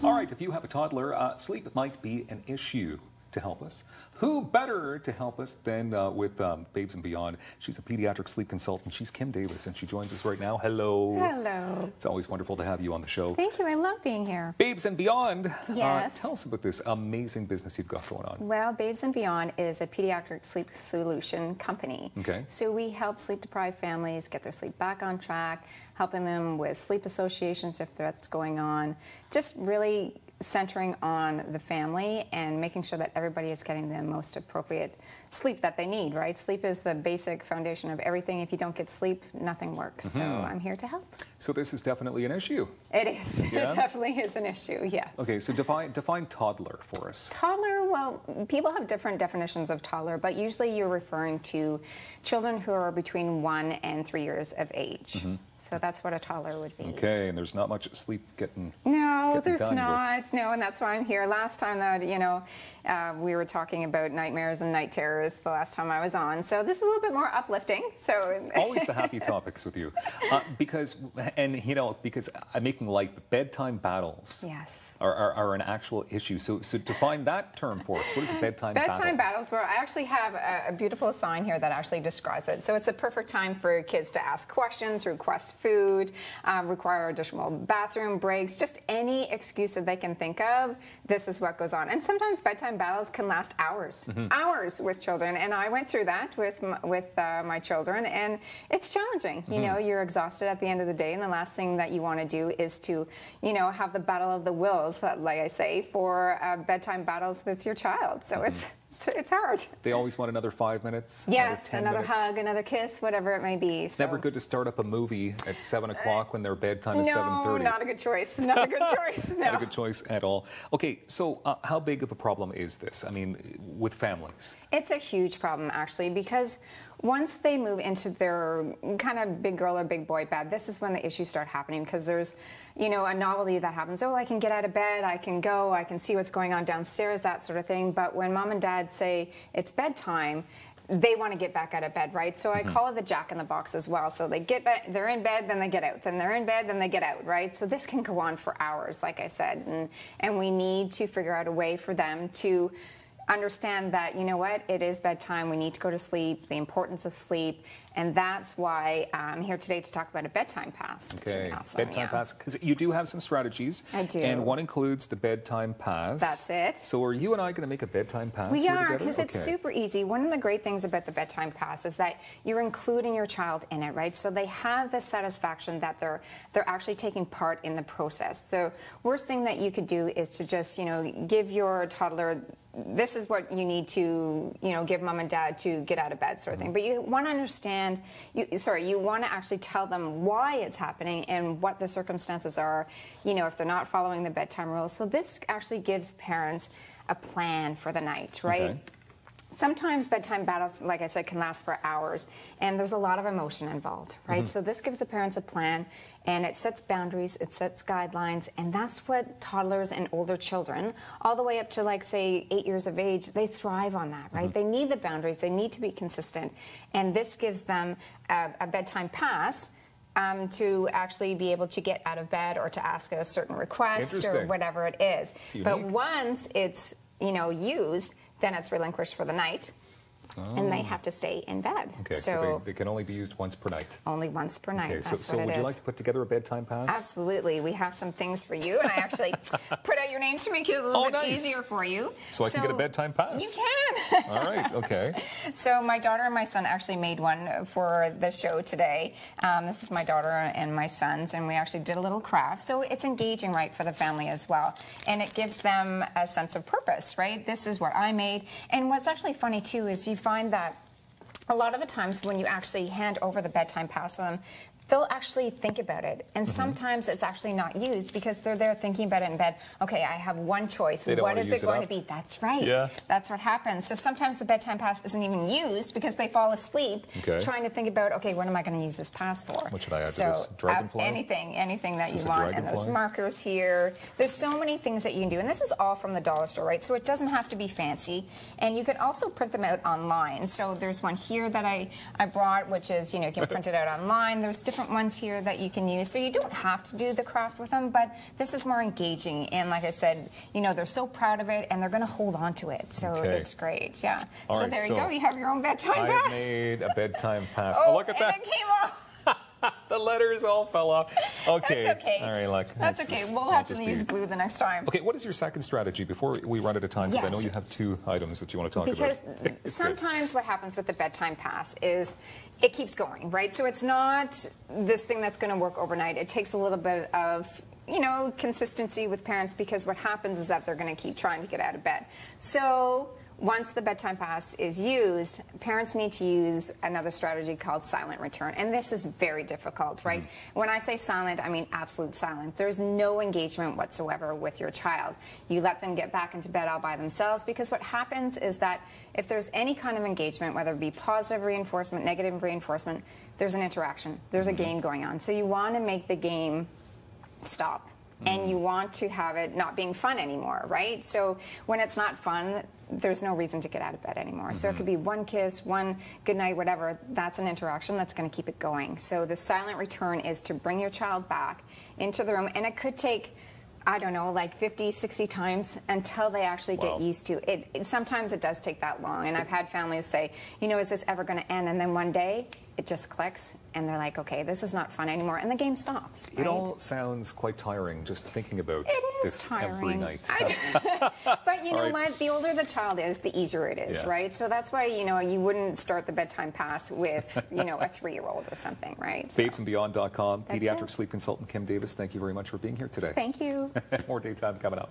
All right, if you have a toddler, sleep might be an issue. To help us, who better to help us than with Babes and Beyond? She's a pediatric sleep consultant. She's Kim Davis, and she joins us right now. Hello. Hello. It's always wonderful to have you on the show. Thank you. I love being here. Babes and Beyond. Yes. Tell us about this amazing business you've got going on. Well, Babes and Beyond is a pediatric sleep solution company. Okay. So we help sleep-deprived families get their sleep back on track, helping them with sleep associations if that's going on, just really centering on the family and making sure that everybody is getting the most appropriate sleep that they need, right? Sleep is the basic foundation of everything. If you don't get sleep, nothing works. So I'm here to help. So this is definitely an issue. It is. Yeah? It definitely is an issue, yes. Okay, so define toddler for us. Toddler, well, people have different definitions of toddler, but usually you're referring to children who are between 1 and 3 years of age. So that's what a toddler would be. Okay, and there's not much sleep getting No, there's done not. No, and that's why I'm here. Last time that, we were talking about nightmares and night terrors the last time I was on. So this is a little bit more uplifting. So always the happy topics with you. Because I'm making light, bedtime battles yes. are an actual issue. So define that term for us. What is a bedtime battle? Bedtime battles, well, I actually have a beautiful sign here that actually describes it. So it's a perfect time for kids to ask questions, request food, require additional bathroom breaks, just any excuse that they can think of. This is what goes on. And sometimes bedtime battles can last hours, hours with children. And I went through that with my children, and it's challenging. You know, you're exhausted at the end of the day, and the last thing that you want to do is to, have the battle of the wills, like I say, for bedtime battles with your child. So it's hard. They always want another 5 minutes. Yes, another hug, another kiss, whatever it may be. It's never good to start up a movie at 7 o'clock when their bedtime is 7:30. No, not a good choice. Not a good choice. No. Not a good choice at all. Okay, so how big of a problem is this? I mean, with families? It's a huge problem, actually, because once they move into their kind of big girl or big boy bed, this is when the issues start happening, because there's, a novelty that happens. Oh, I can get out of bed, I can go, I can see what's going on downstairs, that sort of thing. But when mom and dad say it's bedtime, they want to get back out of bed, right? So I call it the jack in the box as well. So they get back, they're in bed, then they get out, then they're in bed, then they get out, right? So this can go on for hours, like I said, and we need to figure out a way for them to understand that, it is bedtime, we need to go to sleep, the importance of sleep, and that's why I'm here today to talk about a bedtime pass. Okay, bedtime pass, because you do have some strategies. I do. And one includes the bedtime pass. That's it. So are you and I going to make a bedtime pass? We are, because it's super easy. One of the great things about the bedtime pass is that you're including your child in it, right? So they have the satisfaction that they're actually taking part in the process. The worst thing that you could do is to just, give your toddler, this is what you need to, give mom and dad to get out of bed, sort of thing. But you want to understand, you want to actually tell them why it's happening and what the circumstances are, if they're not following the bedtime rules. So this actually gives parents a plan for the night, right? Okay. Sometimes bedtime battles, like I said, can last for hours, and there's a lot of emotion involved, right? So this gives the parents a plan, and it sets boundaries, it sets guidelines, and that's what toddlers and older children, all the way up to, like, say, 8 years of age, they thrive on that, right? They need the boundaries, they need to be consistent, and this gives them a bedtime pass to actually be able to get out of bed or to ask a certain request or whatever it is. But once it's, used, then it's relinquished for the night, and they have to stay in bed. Okay, so they can only be used once per night. Only once per night. Okay, so would you like to put together a bedtime pass? Absolutely. We have some things for you, and I actually put out your name to make it a little bit easier for you. So I can get a bedtime pass? You can. All right, okay. So my daughter and my son actually made one for the show today. This is my daughter and my son's, and we actually did a little craft. So it's engaging, right, for the family as well. And it gives them a sense of purpose, right? This is what I made. And what's actually funny, too, is you find that a lot of the times when you actually hand over the bedtime pass to them, they'll actually think about it. And sometimes it's actually not used because they're there thinking about it in bed. Okay, I have one choice. What is it going to be? That's right. Yeah. That's what happens. So sometimes the bedtime pass isn't even used because they fall asleep trying to think about, okay, what am I going to use this pass for? What should I add to this? Dragonfly? Anything that you want. And there's markers here. There's so many things that you can do. And this is all from the dollar store, right? So it doesn't have to be fancy. And you can also print them out online. So there's one here that I brought, which is, you can print it out online. There's different different ones here that you can use. So you don't have to do the craft with them, but this is more engaging. And like I said, you know, they're so proud of it and they're going to hold on to it. So it's great. Yeah. All so right, there you go. You have your own bedtime pass. I made a bedtime pass. Oh, look at that. And it came off. The letters all fell off. Okay. That's okay. All right, look. That's okay. We'll have to use glue the next time. Okay, what is your second strategy before we run out of time? Because I know you have 2 items that you want to talk because about. Because sometimes what happens with the bedtime pass is it keeps going, right? So it's not this thing that's going to work overnight. It takes a little bit of, you know, consistency with parents, because what happens is that they're going to keep trying to get out of bed. So once the bedtime pass is used, parents need to use another strategy called silent return. And this is very difficult, right? When I say silent, I mean absolute silent. There's no engagement whatsoever with your child. You let them get back into bed all by themselves, because what happens is that if there's any kind of engagement, whether it be positive reinforcement, negative reinforcement, there's an interaction. There's a game going on. So you want to make the game stop. And you want to have it not being fun anymore, right? So when it's not fun, there's no reason to get out of bed anymore. So it could be one kiss, one good night, whatever. That's an interaction that's going to keep it going. So the silent return is to bring your child back into the room, and it could take, I don't know, like 50, 60 times until they actually get used to it. Sometimes it does take that long, and I've had families say, you know, is this ever going to end? And then one day it just clicks, and they're like, okay, this is not fun anymore, and the game stops. Right? It all sounds quite tiring just thinking about this tiring. every night. But you know what? The older the child is, the easier it is, right? So that's why, you know, you wouldn't start the bedtime pass with, you know, a 3-year-old or something, right? So. Babesandbeyond.com, pediatric sleep consultant Kim Davis, thank you very much for being here today. Thank you. More daytime coming up.